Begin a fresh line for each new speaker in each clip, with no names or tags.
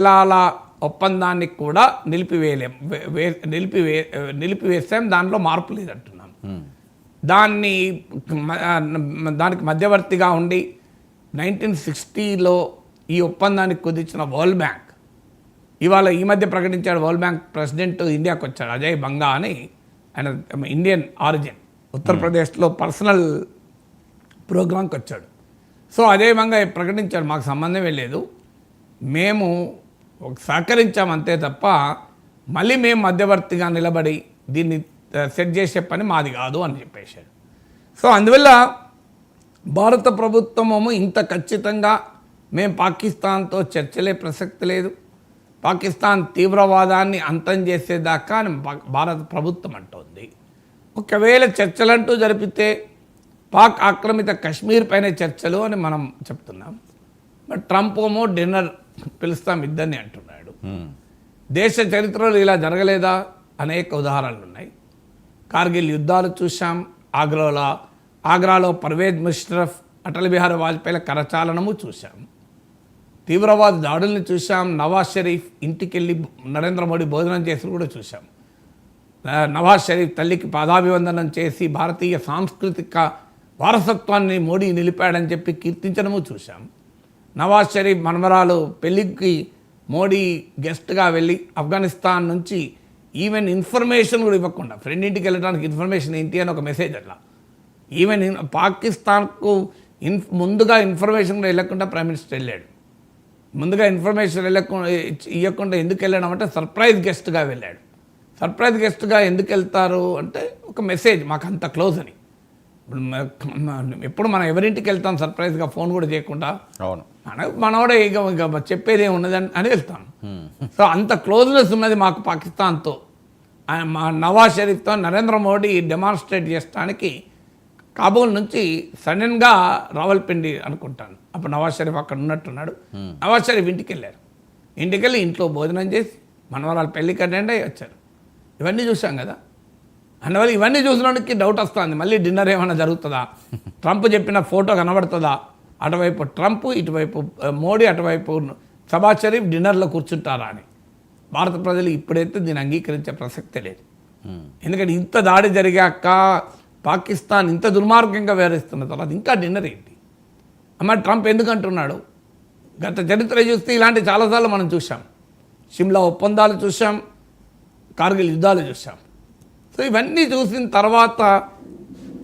జిల్లాల ఒప్పందాన్ని కూడా నిలిపివేసాం. దానిలో మార్పు లేదంటున్నాం. దానికి మధ్యవర్తిగా ఉండి 1960లో ఈ ఒప్పందానికి కుదిర్చిన వరల్డ్ బ్యాంక్ ఇవాళ ఈ మధ్య ప్రకటించాడు. వరల్డ్ బ్యాంక్ ప్రెసిడెంట్ ఇండియాకి వచ్చాడు, అజయ్ బంగా అని. ఆయన ఇండియన్ ఆరిజిన్, ఉత్తరప్రదేశ్లో పర్సనల్ ప్రోగ్రాంకి వచ్చాడు. సో అజయ్ బంగా ప్రకటించాడు, మాకు సంబంధమే లేదు, మేము సహకరించాం అంతే తప్ప మళ్ళీ మేము మధ్యవర్తిగా నిలబడి దీన్ని సెట్ చేసే పని మాది కాదు అని చెప్పేశాడు. సో అందువల్ల భారత ప్రభుత్వము ఇంత ఖచ్చితంగా మేము పాకిస్తాన్తో చర్చలే ప్రసక్తి లేదు, పాకిస్తాన్ తీవ్రవాదాన్ని అంతం చేసేదాకా అని భారత ప్రభుత్వం అంటోంది. ఒకవేళ చర్చలంటూ జరిపితే పాక్ ఆక్రమిత కశ్మీర్ పైన చర్చలు అని మనం చెప్తున్నాం. బట్ ట్రంప్ ఏమో డిన్నర్ పిలుస్తాం ఇద్దరిని అంటున్నాడు. దేశ చరిత్రలో ఇలా జరగలేదా? అనేక ఉదాహరణలు ఉన్నాయి. కార్గిల్ యుద్ధాలు చూసాం, ఆగ్రాలో పర్వేజ్ ముషర్రఫ్, అటల్ బిహారీ వాజ్పేయిల కరచాలనము చూసాం, తీవ్రవాద దాడుల్ని చూసాం, నవాజ్ షరీఫ్ ఇంటికి వెళ్ళి నరేంద్ర మోడీ భోజనం చేసి కూడా చూసాం, నవాజ్ షరీఫ్ తల్లికి పాదాభివందనం చేసి భారతీయ సాంస్కృతిక వారసత్వాన్ని మోడీ నిలిపాడని చెప్పి కీర్తించడము చూసాం, నవాజ్ షరీఫ్ మనవరాలు పెళ్ళికి మోడీ గెస్ట్గా వెళ్ళి ఆఫ్ఘనిస్తాన్ నుంచి ఈవెన్ ఇన్ఫర్మేషన్ కూడా ఇవ్వకుండా, ఫ్రెండ్ ఇంటికి వెళ్ళడానికి ఇన్ఫర్మేషన్ ఏంటి అని ఒక మెసేజ్ అట్లా, ఈవెన్ పాకిస్తాన్కు ముందుగా ఇన్ఫర్మేషన్ కూడా వెళ్ళకుండా ప్రైమ్ మినిస్టర్ వెళ్ళాడు. ముందుగా ఇన్ఫర్మేషన్ ఇవ్వకుండా ఎందుకు వెళ్ళాడు అంటే సర్ప్రైజ్ గెస్ట్గా వెళ్ళాడు. సర్ప్రైజ్ గెస్ట్గా ఎందుకు వెళ్తారు అంటే ఒక మెసేజ్, మాకు అంత క్లోజ్ అని. ఎప్పుడు మనం ఎవరింటికి వెళ్తాం సర్ప్రైజ్గా, ఫోన్ కూడా చేయకుండా, అవును మనోడే ఇక చెప్పేది ఏమున్నది అని వెళ్తాం. సో అంత క్లోజ్నెస్ ఉన్నది మాకు పాకిస్తాన్తో. మా నవాజ్ షరీఫ్తో నరేంద్ర మోడీ డెమాన్స్ట్రేట్ చేయడానికి కాబూల్ నుంచి సడన్గా రావల్పిండి అనుకుంటాను, అప్పుడు నవాజ్ షరీఫ్ అక్కడ ఉన్నట్టున్నాడు. నవాజ్ షరీఫ్ ఇంటికి వెళ్ళారు, ఇంటికి వెళ్ళి ఇంట్లో భోజనం చేసి మనవరాలు పెళ్ళికి అటెండ్ అయ్యి వచ్చారు. ఇవన్నీ చూసాం కదా. అందువల్ల ఇవన్నీ చూసినోడికి డౌట్ వస్తుంది, మళ్ళీ డిన్నర్ ఏమైనా జరుగుతుందా, ట్రంప్ చెప్పిన ఫోటో కనబడుతుందా, అటువైపు ట్రంప్ ఇటువైపు మోడీ అటువైపు షబాజ్ షరీఫ్ డిన్నర్లో కూర్చుంటారా అని. భారత ప్రజలు ఇప్పుడైతే దీన్ని అంగీకరించే ప్రసక్తే లేదు. ఎందుకంటే ఇంత దాడి జరిగాక పాకిస్తాన్ ఇంత దుర్మార్గంగా వ్యవహరిస్తున్న తర్వాత ఇంకా డిన్నర్ ఏంటి అమ్మ? ట్రంప్ ఎందుకు అంటున్నాడు? గత చరిత్ర చూస్తే ఇలాంటి చాలాసార్లు మనం చూసాం. షిమ్లా ఒప్పందాలు చూసాం, కార్గిల్ యుద్ధాలు చూసాం. సో ఇవన్నీ చూసిన తర్వాత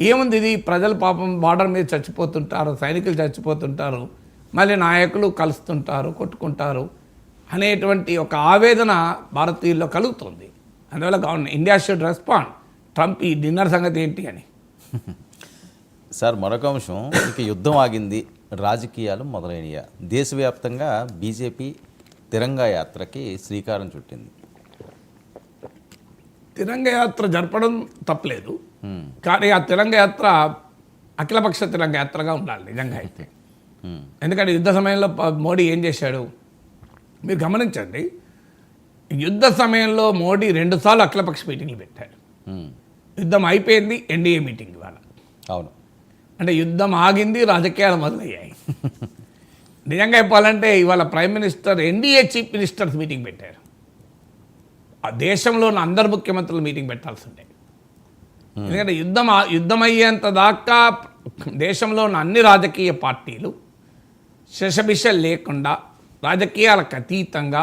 ఏముంది, ఇది ప్రజలు పాపం బార్డర్ మీద చచ్చిపోతుంటారు, సైనికులు చచ్చిపోతుంటారు, మళ్ళీ నాయకులు కలుస్తుంటారు, కొట్టుకుంటారు అనేటువంటి ఒక ఆవేదన భారతీయుల్లో కలుగుతుంది. అందువల్ల government India should respond. Trump ఈ డిన్నర్ సంగతి ఏంటి అని.
సార్ మరొక అంశం, ఇక యుద్ధం ఆగింది, రాజకీయాలు మొదలైనయా? దేశవ్యాప్తంగా బీజేపీ తిరంగా యాత్రకి శ్రీకారం చుట్టింది.
తిరంగ యాత్ర జరపడం తప్పలేదు, కానీ ఆ తిరంగ యాత్ర అఖిలపక్ష తిరంగ యాత్రగా ఉండాలి నిజంగా అయితే. ఎందుకంటే యుద్ధ సమయంలో మోడీ ఏం చేశాడు మీరు గమనించండి. యుద్ధ సమయంలో మోడీ 2 సార్లు అఖిలపక్ష మీటింగ్లు పెట్టాడు. యుద్ధం అయిపోయింది, ఎన్డీఏ మీటింగ్ ఇవాళ.
అవును,
అంటే యుద్ధం ఆగింది, రాజకీయాలు మొదలయ్యాయి. నిజంగా చెప్పాలంటే ఇవాళ prime minister NDA chief ministers meeting పెట్టారు. ఆ దేశంలో ఉన్న అందరు ముఖ్యమంత్రులు మీటింగ్ పెట్టాల్సి ఉండే. ఎందుకంటే యుద్ధం అయ్యేంత దాకా దేశంలో ఉన్న అన్ని రాజకీయ పార్టీలు శషబిష లేకుండా రాజకీయాలకు అతీతంగా